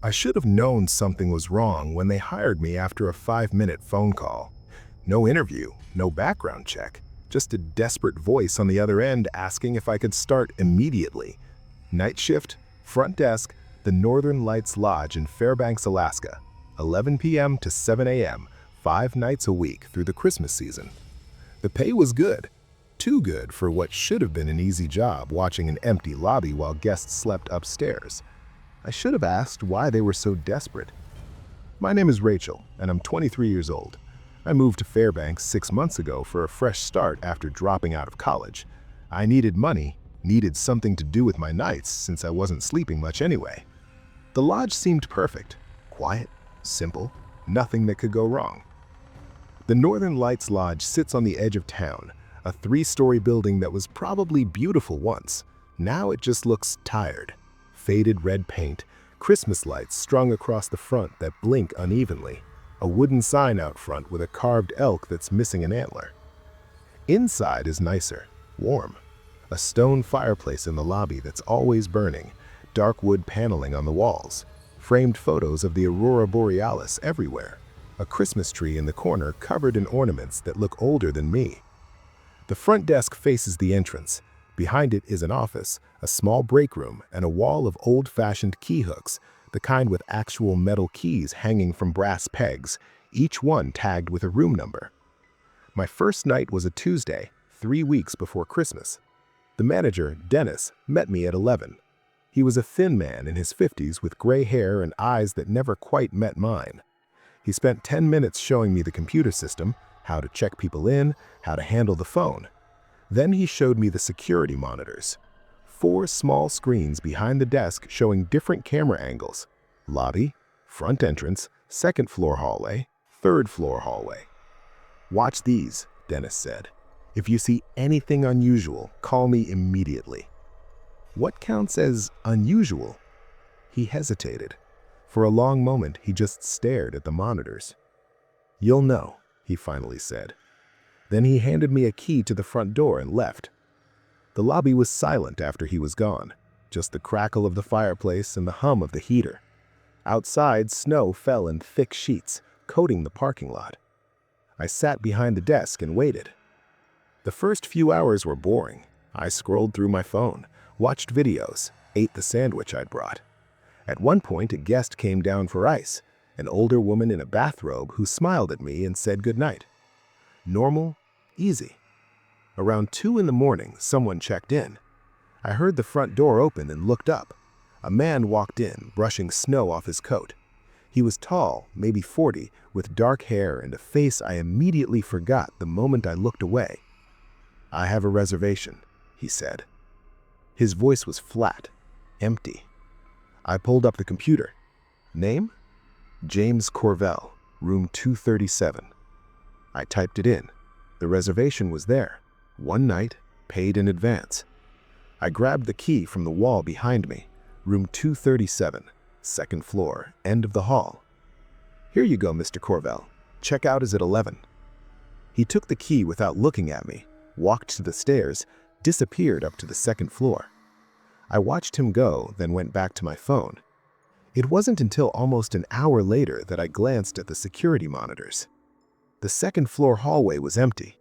I should have known something was wrong when they hired me after a 5-minute phone call. No interview, no background check, just a desperate voice on the other end asking if I could start immediately. Night shift, front desk, the Northern Lights Lodge in Fairbanks, Alaska, 11 p.m. to 7 a.m., 5 nights a week through the Christmas season. The pay was good. Too good for what should have been an easy job watching an empty lobby while guests slept upstairs. I should have asked why they were so desperate. My name is Rachel, and I'm 23 years old. I moved to Fairbanks 6 months ago for a fresh start after dropping out of college. I needed money, needed something to do with my nights since I wasn't sleeping much anyway. The lodge seemed perfect. Quiet, simple, nothing that could go wrong. The Northern Lights Lodge sits on the edge of town, a 3-story building that was probably beautiful once. Now it just looks tired. Faded red paint, Christmas lights strung across the front that blink unevenly, a wooden sign out front with a carved elk that's missing an antler. Inside is nicer, warm. A stone fireplace in the lobby that's always burning, dark wood paneling on the walls, framed photos of the aurora borealis everywhere, a Christmas tree in the corner covered in ornaments that look older than me. The front desk faces the entrance. Behind it is an office, a small break room, and a wall of old-fashioned key hooks, the kind with actual metal keys hanging from brass pegs, each one tagged with a room number. My first night was a Tuesday, 3 weeks before Christmas. The manager, Dennis, met me at 11. He was a thin man in his 50s with gray hair and eyes that never quite met mine. He spent 10 minutes showing me the computer system, how to check people in, how to handle the phone. Then he showed me the security monitors. 4 small screens behind the desk showing different camera angles. Lobby, front entrance, second floor hallway, third floor hallway. "Watch these," Dennis said. "If you see anything unusual, call me immediately." What counts as unusual? He hesitated. For a long moment, he just stared at the monitors. "You'll know," he finally said. Then he handed me a key to the front door and left. The lobby was silent after he was gone, just the crackle of the fireplace and the hum of the heater. Outside, snow fell in thick sheets, coating the parking lot. I sat behind the desk and waited. The first few hours were boring. I scrolled through my phone, watched videos, ate the sandwich I'd brought. At one point, a guest came down for ice, an older woman in a bathrobe who smiled at me and said goodnight. Normal, easy. Around 2 in the morning, someone checked in. I heard the front door open and looked up. A man walked in, brushing snow off his coat. He was tall, maybe 40, with dark hair and a face I immediately forgot the moment I looked away. "I have a reservation," he said. His voice was flat, empty. I pulled up the computer. Name? James Corvell, room 237. I typed it in. The reservation was there. 1 night, paid in advance. I grabbed the key from the wall behind me. Room 237, second floor, end of the hall. "Here you go, Mr. Corvell. Checkout is at 11. He took the key without looking at me, walked to the stairs, disappeared up to the second floor. I watched him go, then went back to my phone. It wasn't until almost an hour later that I glanced at the security monitors. The second floor hallway was empty.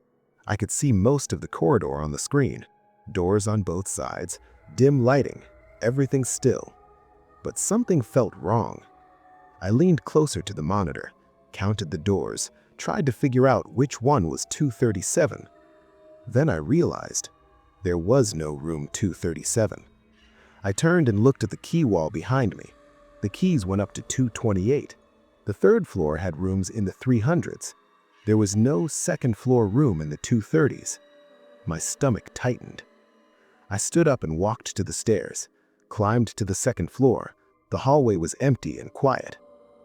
I could see most of the corridor on the screen. Doors on both sides, dim lighting, everything still. But something felt wrong. I leaned closer to the monitor, counted the doors, tried to figure out which one was 237. Then I realized there was no room 237. I turned and looked at the key wall behind me. The keys went up to 228. The third floor had rooms in the 300s. There was no second floor room in the 230s. My stomach tightened. I stood up and walked to the stairs, climbed to the second floor. The hallway was empty and quiet.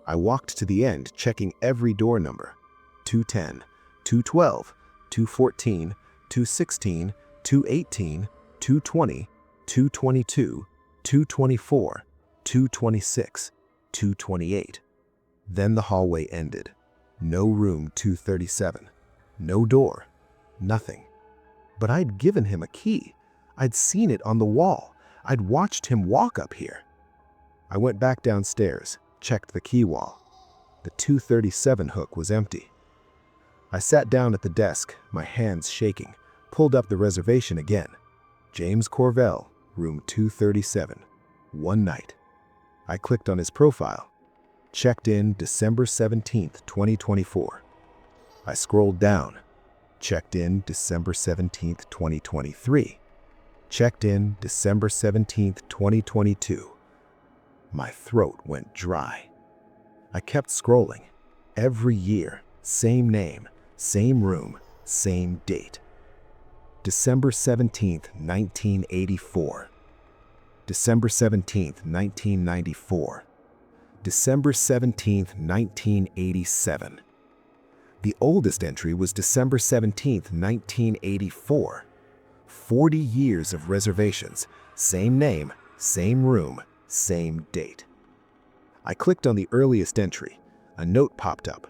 I walked to the end, checking every door number. 210, 212, 214, 216, 218, 220, 222, 224, 226, 228. Then the hallway ended. No room 237. No door. Nothing. But I'd given him a key. I'd seen it on the wall. I'd watched him walk up here. I went back downstairs, checked the key wall. The 237 hook was empty. I sat down at the desk, my hands shaking, pulled up the reservation again. James Corvell, room 237, one night. I clicked on his profile. Checked in December 17th, 2024. I scrolled down. Checked in December 17th, 2023. Checked in December 17th, 2022. My throat went dry. I kept scrolling. Every year, same name, same room, same date. December 17th, 1984. December 17th, 1994. December 17th, 1987. The oldest entry was December 17th, 1984. 40 years of reservations, same name, same room, same date. I clicked on the earliest entry. A note popped up.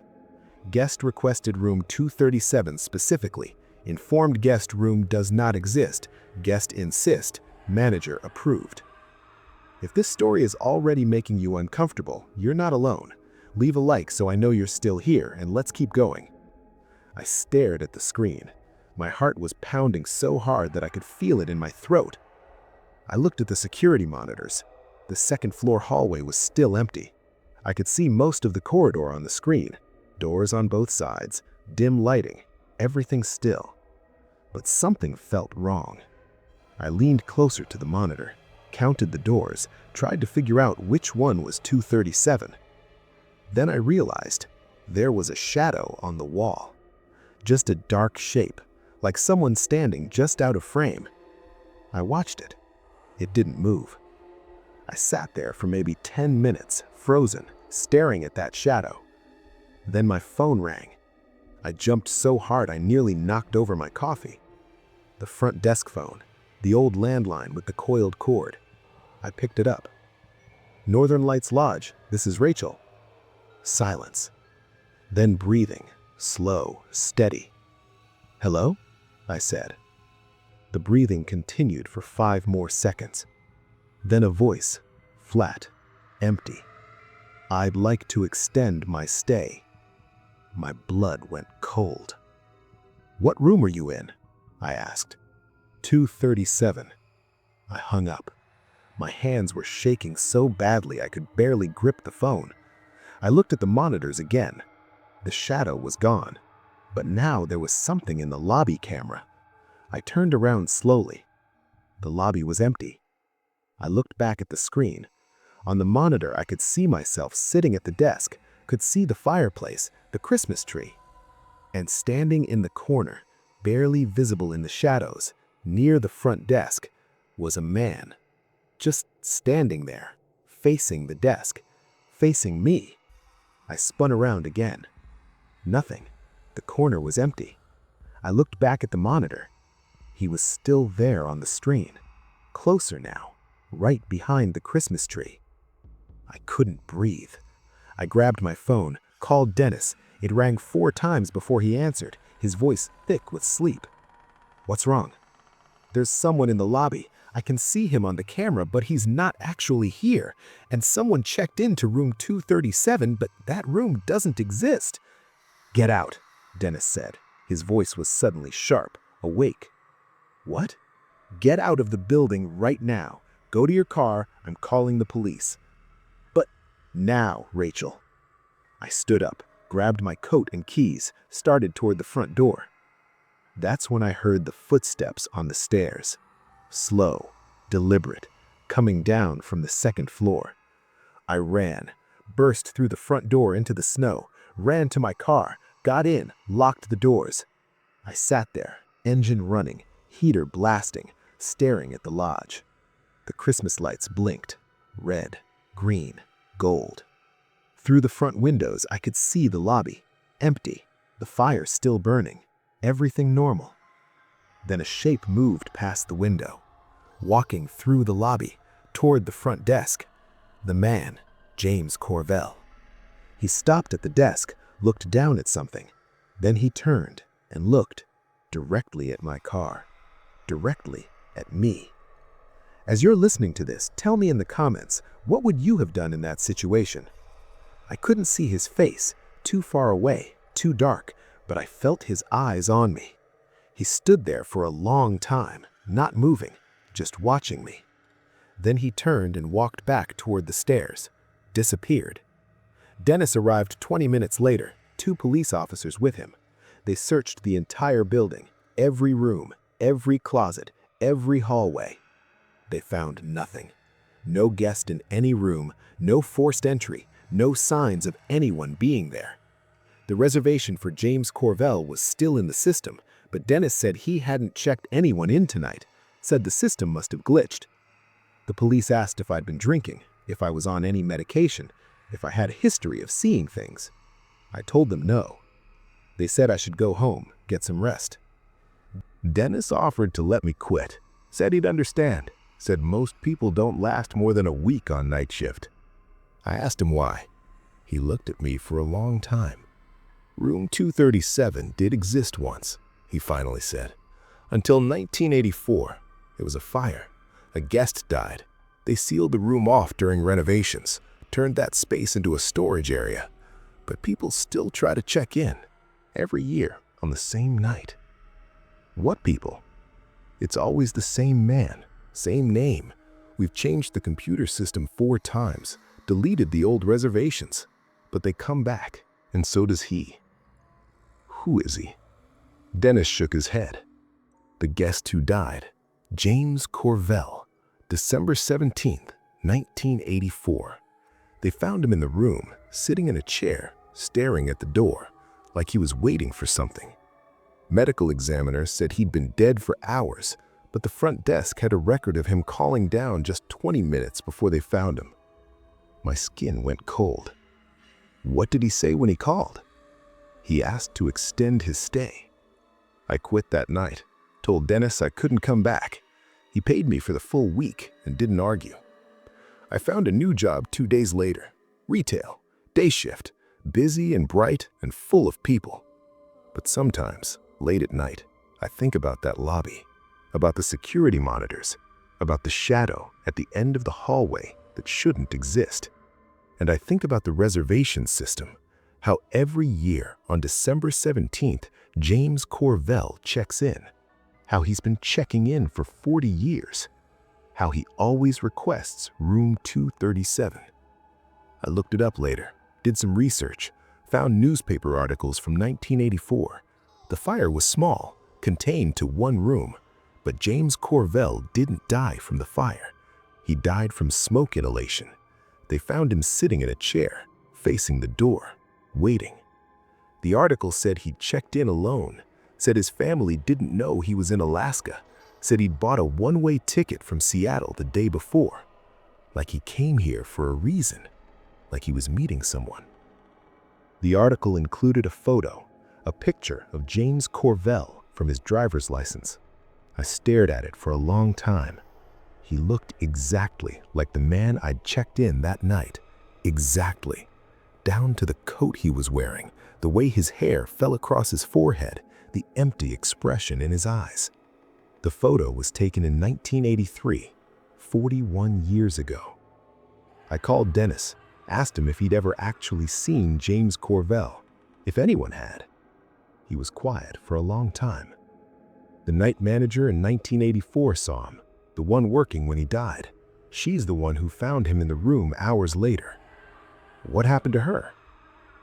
Guest requested room 237 specifically. Informed guest room does not exist. Guest insist. Manager approved. If this story is already making you uncomfortable, you're not alone. Leave a like so I know you're still here, and let's keep going. I stared at the screen. My heart was pounding so hard that I could feel it in my throat. I looked at the security monitors. The second-floor hallway was still empty. I could see most of the corridor on the screen. Doors on both sides, dim lighting, everything still. But something felt wrong. I leaned closer to the monitor, counted the doors, tried to figure out which one was 237. Then I realized there was a shadow on the wall. Just a dark shape, like someone standing just out of frame. I watched it. It didn't move. I sat there for maybe 10 minutes, frozen, staring at that shadow. Then my phone rang. I jumped so hard I nearly knocked over my coffee. The front desk phone, the old landline with the coiled cord. I picked it up. Northern Lights Lodge, this is Rachel. Silence. Then breathing, slow, steady. Hello? I said. The breathing continued for 5 more seconds. Then a voice, flat, empty. I'd like to extend my stay. My blood went cold. What room are you in? I asked. 237. I hung up. My hands were shaking so badly I could barely grip the phone. I looked at the monitors again. The shadow was gone, but now there was something in the lobby camera. I turned around slowly. The lobby was empty. I looked back at the screen. On the monitor, I could see myself sitting at the desk, could see the fireplace, the Christmas tree. And standing in the corner, barely visible in the shadows, near the front desk, was a man. Just standing there, facing the desk, facing me. I spun around again. Nothing. The corner was empty. I looked back at the monitor. He was still there on the screen, closer now, right behind the Christmas tree. I couldn't breathe. I grabbed my phone, called Dennis. It rang 4 times before he answered, his voice thick with sleep. What's wrong? There's someone in the lobby. I can see him on the camera, but he's not actually here. And someone checked into room 237, but that room doesn't exist. Get out, Dennis said. His voice was suddenly sharp, awake. What? Get out of the building right now. Go to your car. I'm calling the police. But now, Rachel. I stood up, grabbed my coat and keys, started toward the front door. That's when I heard the footsteps on the stairs. Slow, deliberate, coming down from the second floor. I ran, burst through the front door into the snow, ran to my car, got in, locked the doors. I sat there, engine running, heater blasting, staring at the lodge. The Christmas lights blinked, red, green, gold. Through the front windows, I could see the lobby, empty, the fire still burning, everything normal. Then a shape moved past the window, walking through the lobby, toward the front desk. The man, James Corvell. He stopped at the desk, looked down at something. Then he turned and looked directly at my car, directly at me. As you're listening to this, tell me in the comments, what would you have done in that situation? I couldn't see his face, too far away, too dark, but I felt his eyes on me. He stood there for a long time, not moving, just watching me. Then he turned and walked back toward the stairs, disappeared. Dennis arrived 20 minutes later, 2 police officers with him. They searched the entire building, every room, every closet, every hallway. They found nothing. No guest in any room, no forced entry, no signs of anyone being there. The reservation for James Corvell was still in the system, but Dennis said he hadn't checked anyone in tonight, said the system must have glitched. The police asked if I'd been drinking, if I was on any medication, if I had a history of seeing things. I told them no. They said I should go home, get some rest. Dennis offered to let me quit, said he'd understand, said most people don't last more than a week on night shift. I asked him why. He looked at me for a long time. Room 237 did exist once, he finally said. Until 1984, it was a fire. A guest died. They sealed the room off during renovations, turned that space into a storage area. But people still try to check in, every year on the same night. What people? It's always the same man, same name. We've changed the computer system 4 times, deleted the old reservations, but they come back, and so does he. Who is he? Dennis shook his head. The guest who died, James Corvell, December 17th, 1984. They found him in the room, sitting in a chair, staring at the door, like he was waiting for something. Medical examiners said he'd been dead for hours, but the front desk had a record of him calling down just 20 minutes before they found him. My skin went cold. What did he say when he called? He asked to extend his stay. I quit that night, told Dennis I couldn't come back. He paid me for the full week and didn't argue. I found a new job 2 days later. Retail, day shift, busy and bright and full of people. But sometimes, late at night, I think about that lobby, about the security monitors, about the shadow at the end of the hallway that shouldn't exist. And I think about the reservation system, how every year on December 17th, James Corvell checks in, how he's been checking in for 40 years, how he always requests room 237. I looked it up later, did some research, found newspaper articles from 1984. The fire was small, contained to 1 room, but James Corvell didn't die from the fire. He died from smoke inhalation. They found him sitting in a chair, facing the door, waiting. The article said he'd checked in alone, said his family didn't know he was in Alaska, said he'd bought a one-way ticket from Seattle the day before. Like he came here for a reason, like he was meeting someone. The article included a photo, a picture of James Corvell from his driver's license. I stared at it for a long time. He looked exactly like the man I'd checked in that night. Exactly. Down to the coat he was wearing, the way his hair fell across his forehead, the empty expression in his eyes. The photo was taken in 1983, 41 years ago. I called Dennis, asked him if he'd ever actually seen James Corvell, if anyone had. He was quiet for a long time. The night manager in 1984 saw him, the one working when he died. She's the one who found him in the room hours later. What happened to her?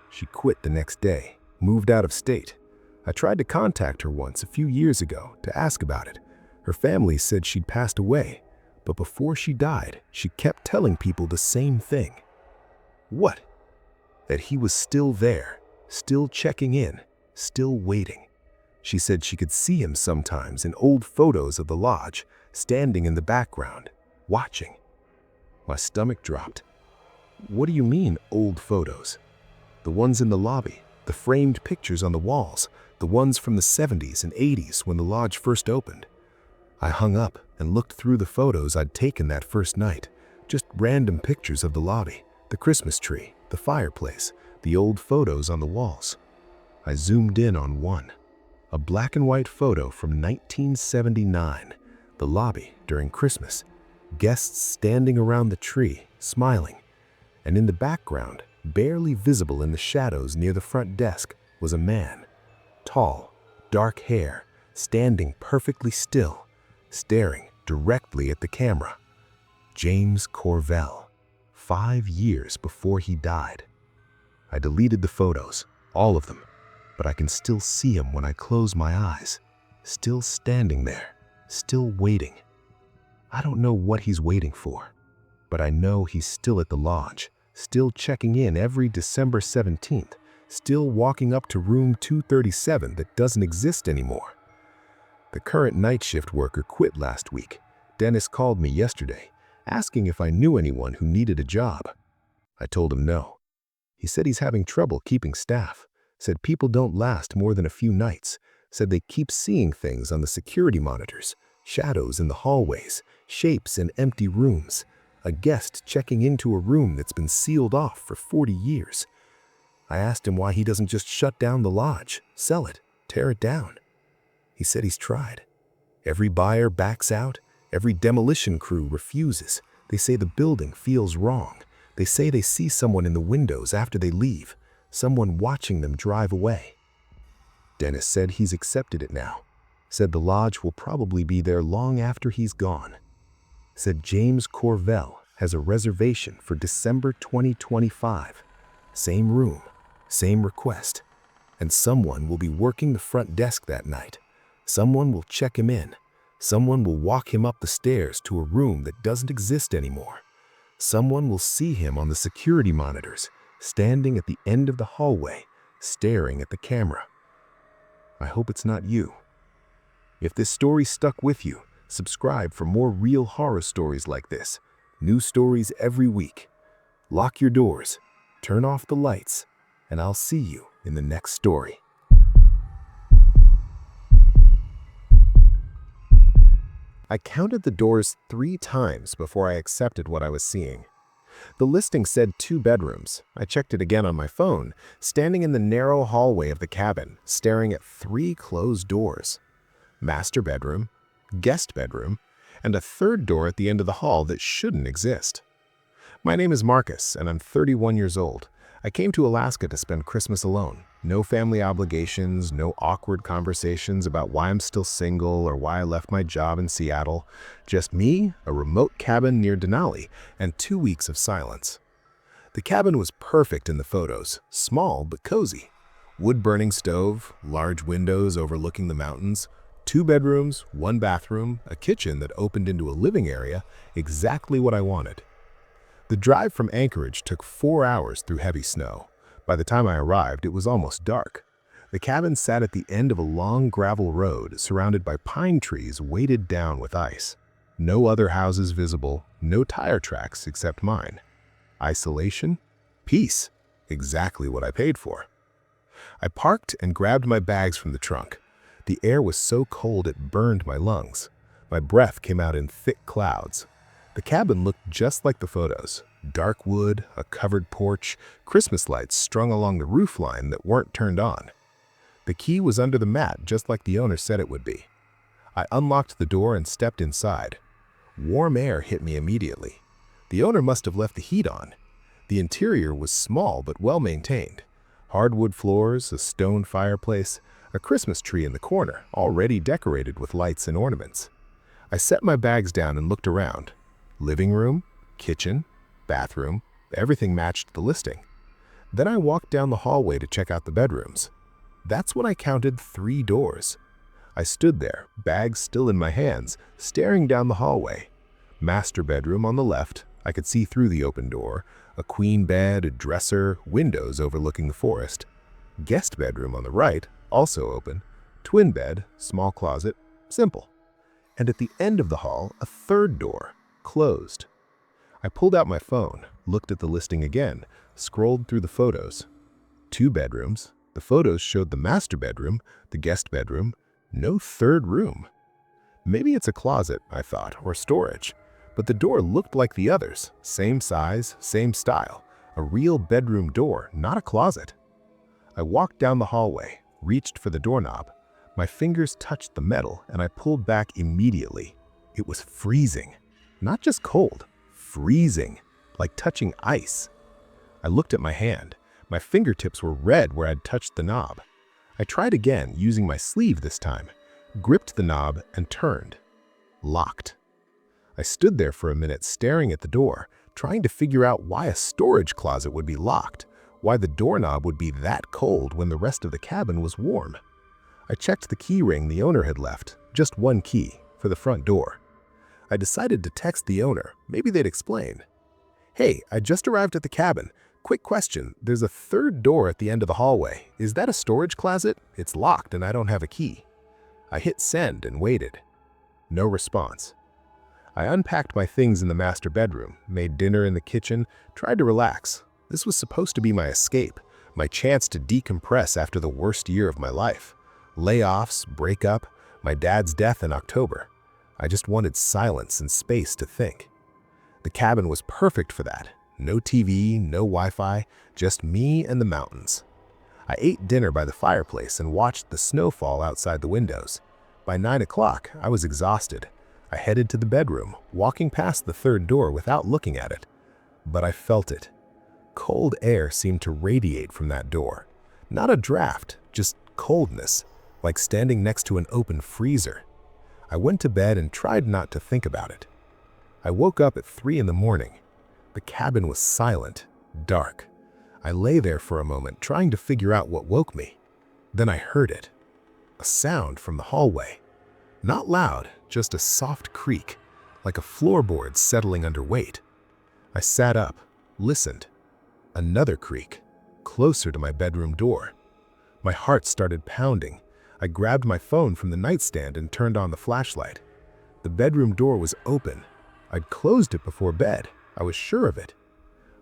She quit the next day, moved out of state. I tried to contact her once a few years ago to ask about it. Her family said she'd passed away, but before she died, she kept telling people the same thing. What? That he was still there, still checking in, still waiting. She said she could see him sometimes in old photos of the lodge, standing in the background, watching. My stomach dropped. What do you mean, old photos? The ones in the lobby, the framed pictures on the walls, the ones from the 70s and 80s when the lodge first opened. I hung up and looked through the photos I'd taken that first night, just random pictures of the lobby, the Christmas tree, the fireplace, the old photos on the walls. I zoomed in on one, a black and white photo from 1979, the lobby during Christmas. Guests standing around the tree, smiling. And in the background, barely visible in the shadows near the front desk, was a man. Tall, dark hair, standing perfectly still, staring directly at the camera. James Corvell, 5 years before he died. I deleted the photos, all of them, but I can still see him when I close my eyes, still standing there, still waiting. I don't know what he's waiting for, but I know he's still at the lodge, still checking in every December 17th, still walking up to room 237 that doesn't exist anymore. The current night shift worker quit last week. Dennis called me yesterday, asking if I knew anyone who needed a job. I told him no. He said he's having trouble keeping staff, said people don't last more than a few nights, said they keep seeing things on the security monitors, shadows in the hallways, shapes in empty rooms, a guest checking into a room that's been sealed off for 40 years. I asked him why he doesn't just shut down the lodge, sell it, tear it down. He said he's tried. Every buyer backs out, every demolition crew refuses. They say the building feels wrong. They say they see someone in the windows after they leave, someone watching them drive away. Dennis said he's accepted it now. Said the lodge will probably be there long after he's gone. Said James Corvell has a reservation for December 2025. Same room, same request. And someone will be working the front desk that night. Someone will check him in. Someone will walk him up the stairs to a room that doesn't exist anymore. Someone will see him on the security monitors, standing at the end of the hallway, staring at the camera. I hope it's not you. If this story stuck with you, subscribe for more real horror stories like this. New stories every week. Lock your doors, turn off the lights, and I'll see you in the next story. I counted the doors 3 times before I accepted what I was seeing. The listing said 2 bedrooms. I checked it again on my phone, standing in the narrow hallway of the cabin, staring at 3 closed doors. Master bedroom, guest bedroom, and a 3rd door at the end of the hall that shouldn't exist. My name is Marcus, and I'm 31 years old. I came to Alaska to spend Christmas alone. No family obligations, no awkward conversations about why I'm still single or why I left my job in Seattle. Just me, a remote cabin near Denali, and 2 weeks of silence. The cabin was perfect in the photos, small but cozy. Wood-burning stove, large windows overlooking the mountains, 2 bedrooms, 1 bathroom, a kitchen that opened into a living area, exactly what I wanted. The drive from Anchorage took 4 hours through heavy snow. By the time I arrived, it was almost dark. The cabin sat at the end of a long gravel road surrounded by pine trees weighted down with ice. No other houses visible, no tire tracks except mine. Isolation? Peace. Exactly what I paid for. I parked and grabbed my bags from the trunk. The air was so cold it burned my lungs. My breath came out in thick clouds. The cabin looked just like the photos. Dark wood, a covered porch, Christmas lights strung along the roofline that weren't turned on. The key was under the mat just like the owner said it would be. I unlocked the door and stepped inside. Warm air hit me immediately. The owner must have left the heat on. The interior was small but well maintained. Hardwood floors, a stone fireplace, a Christmas tree in the corner, already decorated with lights and ornaments. I set my bags down and looked around. Living room, kitchen, bathroom, everything matched the listing. Then I walked down the hallway to check out the bedrooms. That's when I counted 3 doors. I stood there, bags still in my hands, staring down the hallway. Master bedroom on the left, I could see through the open door, a queen bed, a dresser, windows overlooking the forest. Guest bedroom on the right, also open, twin bed, small closet, simple. And at the end of the hall, a 3rd door, closed. I pulled out my phone, looked at the listing again, scrolled through the photos. 2 bedrooms. The photos showed the master bedroom, the guest bedroom, no 3rd room. Maybe it's a closet, I thought, or storage. But the door looked like the others, same size, same style. A real bedroom door, not a closet. I walked down the hallway, reached for the doorknob. My fingers touched the metal and I pulled back immediately. It was freezing. Not just cold, freezing, like touching ice. I looked at my hand. My fingertips were red where I'd touched the knob. I tried again, using my sleeve this time, gripped the knob and turned. Locked. I stood there for a minute staring at the door, trying to figure out why a storage closet would be locked, why the doorknob would be that cold when the rest of the cabin was warm. I checked the key ring the owner had left, just one key, for the front door. I decided to text the owner, maybe they'd explain. "Hey, I just arrived at the cabin. Quick question, there's a third door at the end of the hallway. Is that a storage closet? It's locked and I don't have a key." I hit send and waited. No response. I unpacked my things in the master bedroom, made dinner in the kitchen, tried to relax. This was supposed to be my escape, my chance to decompress after the worst year of my life. Layoffs, breakup, my dad's death in October. I just wanted silence and space to think. The cabin was perfect for that. No TV, no Wi-Fi, just me and the mountains. I ate dinner by the fireplace and watched the snow fall outside the windows. By 9 o'clock, I was exhausted. I headed to the bedroom, walking past the third door without looking at it. But I felt it. Cold air seemed to radiate from that door. Not a draft, just coldness, like standing next to an open freezer. I went to bed and tried not to think about it. I woke up at 3 in the morning. The cabin was silent, dark. I lay there for a moment, trying to figure out what woke me. Then I heard it. A sound from the hallway. Not loud, just a soft creak, like a floorboard settling under weight. I sat up, listened. Another creak, closer to my bedroom door. My heart started pounding. I grabbed my phone from the nightstand and turned on the flashlight. The bedroom door was open. I'd closed it before bed. I was sure of it.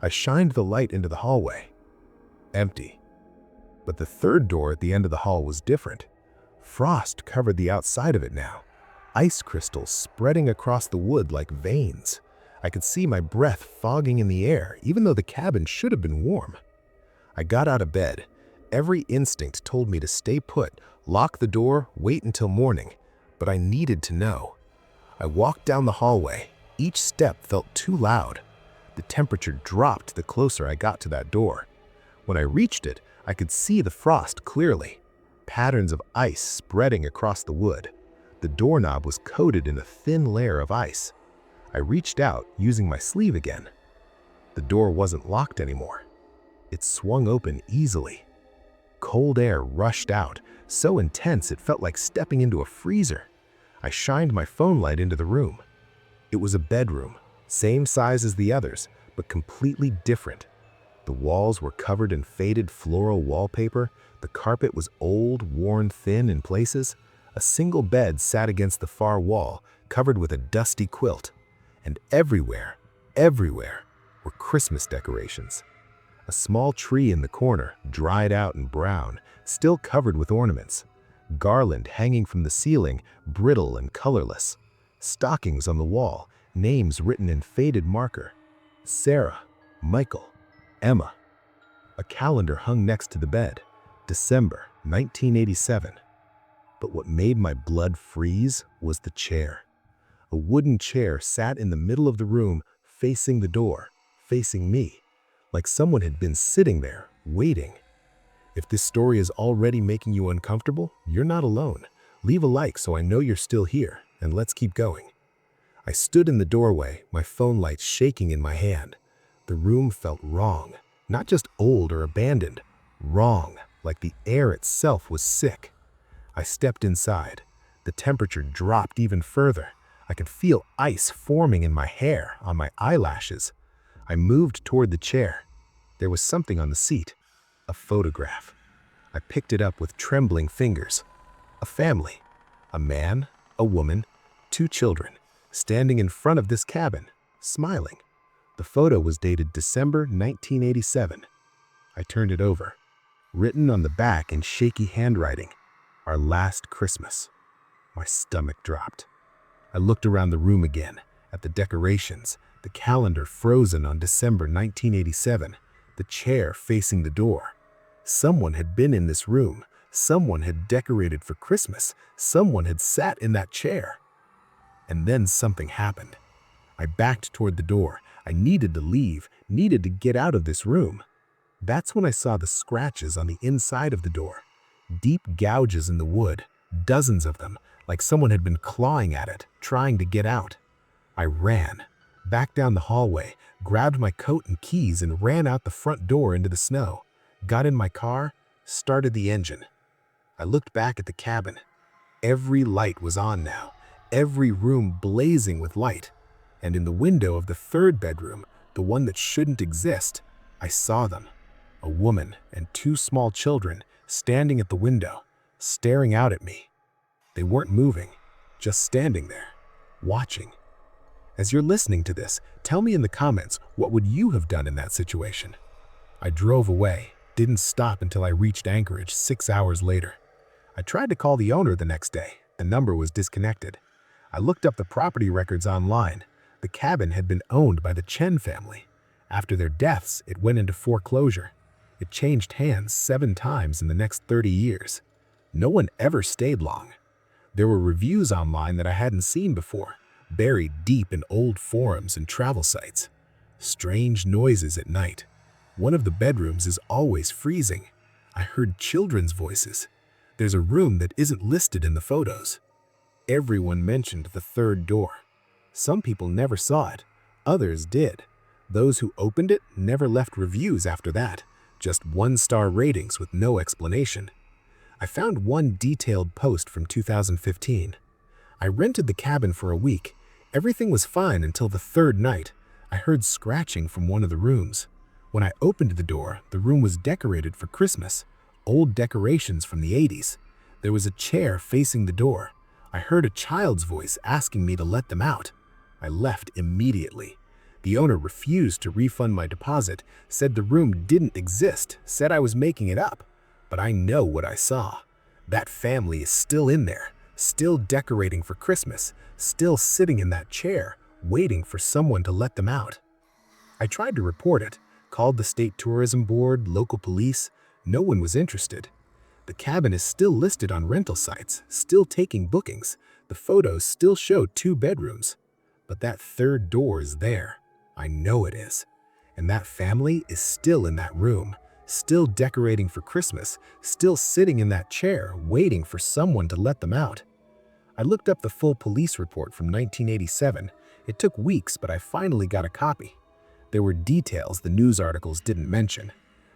I shined the light into the hallway. Empty. But the third door at the end of the hall was different. Frost covered the outside of it now. Ice crystals spreading across the wood like veins. I could see my breath fogging in the air, even though the cabin should have been warm. I got out of bed. Every instinct told me to stay put, lock the door, wait until morning. But I needed to know. I walked down the hallway. Each step felt too loud. The temperature dropped the closer I got to that door. When I reached it, I could see the frost clearly. Patterns of ice spreading across the wood. The doorknob was coated in a thin layer of ice. I reached out, using my sleeve again. The door wasn't locked anymore. It swung open easily. Cold air rushed out, so intense it felt like stepping into a freezer. I shined my phone light into the room. It was a bedroom, same size as the others, but completely different. The walls were covered in faded floral wallpaper. The carpet was old, worn thin in places. A single bed sat against the far wall, covered with a dusty quilt. And everywhere were Christmas decorations. A small tree in the corner, dried out and brown, still covered with ornaments. Garland hanging from the ceiling, brittle and colorless. Stockings on the wall, names written in faded marker. Sarah, Michael, Emma. A calendar hung next to the bed. December 1987. But what made my blood freeze was the chair. A wooden chair sat in the middle of the room, facing the door, facing me, like someone had been sitting there, waiting. If this story is already making you uncomfortable, you're not alone. Leave a like so I know you're still here, and let's keep going. I stood in the doorway, my phone light shaking in my hand. The room felt wrong, not just old or abandoned, wrong, like the air itself was sick. I stepped inside. The temperature dropped even further. I could feel ice forming in my hair, on my eyelashes. I moved toward the chair. There was something on the seat. A photograph. I picked it up with trembling fingers. A family. A man, a woman, 2 children, standing in front of this cabin, smiling. The photo was dated December 1987. I turned it over. Written on the back in shaky handwriting, "Our last Christmas." My stomach dropped. I looked around the room again, at the decorations, the calendar frozen on December 1987, the chair facing the door. Someone had been in this room. Someone had decorated for Christmas. Someone had sat in that chair. And then something happened. I backed toward the door. I needed to leave, needed to get out of this room. That's when I saw the scratches on the inside of the door. Deep gouges in the wood, dozens of them, like someone had been clawing at it, trying to get out. I ran, back down the hallway, grabbed my coat and keys and ran out the front door into the snow, got in my car, started the engine. I looked back at the cabin. Every light was on now, every room blazing with light. And in the window of the third bedroom, the one that shouldn't exist, I saw them. A woman and two small children standing at the window, staring out at me. They weren't moving, just standing there, watching. As you're listening to this, tell me in the comments, what would you have done in that situation? I drove away, didn't stop until I reached Anchorage 6 hours later. I tried to call the owner the next day. The number was disconnected. I looked up the property records online. The cabin had been owned by the Chen family. After their deaths, it went into foreclosure. It changed hands 7 times in the next 30 years. No one ever stayed long. There were reviews online that I hadn't seen before, buried deep in old forums and travel sites. Strange noises at night. One of the bedrooms is always freezing. I heard children's voices. There's a room that isn't listed in the photos. Everyone mentioned the third door. Some people never saw it. Others did. Those who opened it never left reviews after that. Just 1-star ratings with no explanation. I found one detailed post from 2015. I rented the cabin for a week. Everything was fine until the third night. I heard scratching from one of the rooms. When I opened the door, the room was decorated for Christmas. Old decorations from the 80s. There was a chair facing the door. I heard a child's voice asking me to let them out. I left immediately. The owner refused to refund my deposit, said the room didn't exist, said I was making it up. But I know what I saw. That family is still in there, still decorating for Christmas, still sitting in that chair, waiting for someone to let them out. I tried to report it, called the state tourism board, local police. No one was interested. The cabin is still listed on rental sites, still taking bookings. The photos still show 2 bedrooms. But that third door is there. I know it is. And that family is still in that room, still decorating for Christmas, still sitting in that chair, waiting for someone to let them out. I looked up the full police report from 1987. It took weeks, but I finally got a copy. There were details the news articles didn't mention.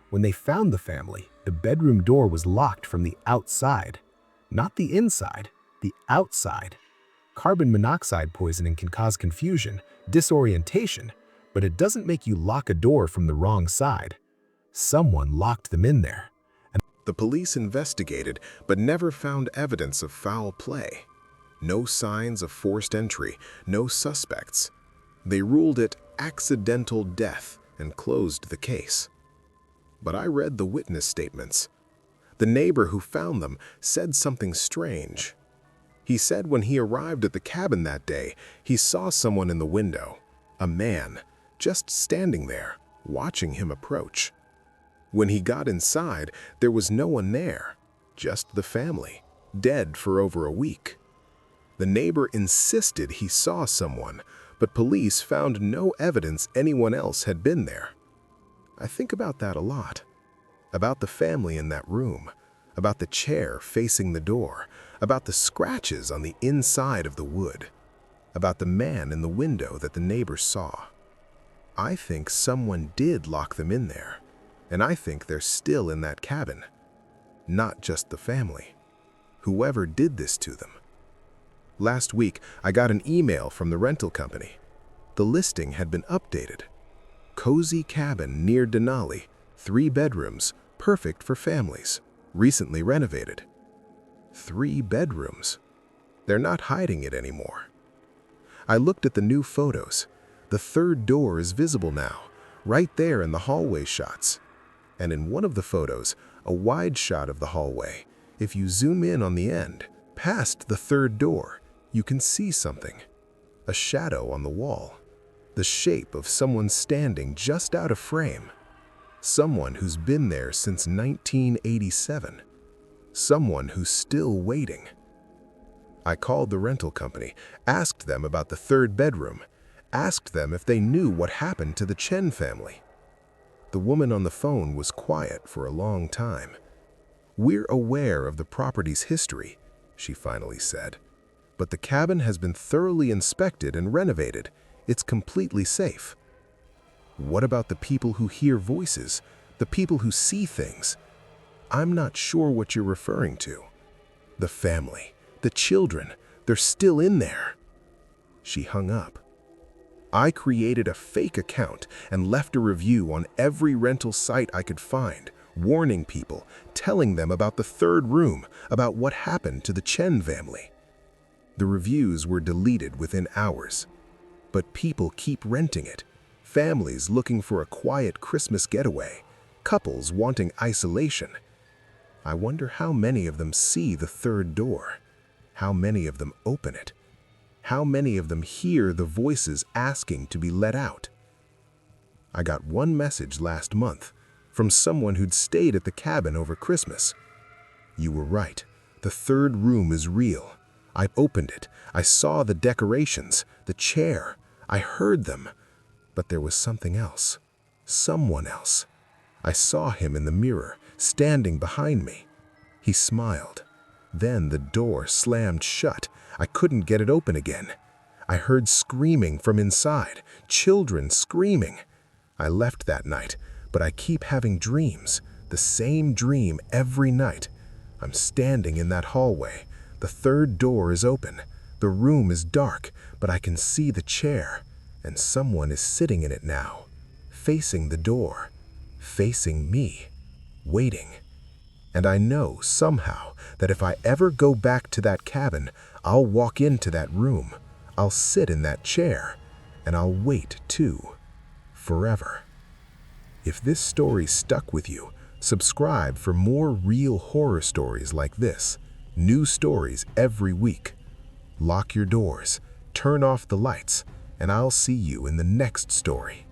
When they found the family, the bedroom door was locked from the outside. Not the inside, the outside. Carbon monoxide poisoning can cause confusion, disorientation, but it doesn't make you lock a door from the wrong side. Someone locked them in there. The police investigated, but never found evidence of foul play. No signs of forced entry, no suspects. They ruled it accidental death and closed the case. But I read the witness statements. The neighbor who found them said something strange. He said when he arrived at the cabin that day, he saw someone in the window, a man, just standing there, watching him approach. When he got inside, there was no one there, just the family, dead for over a week. The neighbor insisted he saw someone, but police found no evidence anyone else had been there. I think about that a lot. About the family in that room, about the chair facing the door, about the scratches on the inside of the wood, about the man in the window that the neighbor saw. I think someone did lock them in there, and I think they're still in that cabin. Not just the family. Whoever did this to them. Last week, I got an email from the rental company. The listing had been updated. Cozy cabin near Denali, 3 bedrooms, perfect for families, recently renovated. 3 bedrooms. They're not hiding it anymore. I looked at the new photos. The third door is visible now, right there in the hallway shots. And in one of the photos, a wide shot of the hallway, if you zoom in on the end, past the third door, you can see something. A shadow on the wall. The shape of someone standing just out of frame. Someone who's been there since 1987. Someone who's still waiting. I called the rental company, asked them about the third bedroom, asked them if they knew what happened to the Chen family. The woman on the phone was quiet for a long time. "We're aware of the property's history," she finally said, "but the cabin has been thoroughly inspected and renovated. It's completely safe." "What about the people who hear voices, the people who see things?" "I'm not sure what you're referring to." "The family, the children, they're still in there." She hung up. "I created a fake account and left a review on every rental site I could find, warning people, telling them about the third room, about what happened to the Chen family." The reviews were deleted within hours. But people keep renting it. Families looking for a quiet Christmas getaway. Couples wanting isolation. I wonder how many of them see the third door. How many of them open it? How many of them hear the voices asking to be let out? I got one message last month from someone who'd stayed at the cabin over Christmas. "You were right. The third room is real. I opened it. I saw the decorations, the chair. I heard them. But there was something else. Someone else. I saw him in the mirror, standing behind me. He smiled. Then the door slammed shut. I couldn't get it open again. I heard screaming from inside, children screaming. I left that night, but I keep having dreams, the same dream every night. I'm standing in that hallway. The third door is open. The room is dark, but I can see the chair, and someone is sitting in it now, facing the door, facing me, waiting. And I know somehow that if I ever go back to that cabin, I'll walk into that room, I'll sit in that chair, and I'll wait too, forever. If this story stuck with you, subscribe for more real horror stories like this. New stories every week. Lock your doors, turn off the lights, and I'll see you in the next story.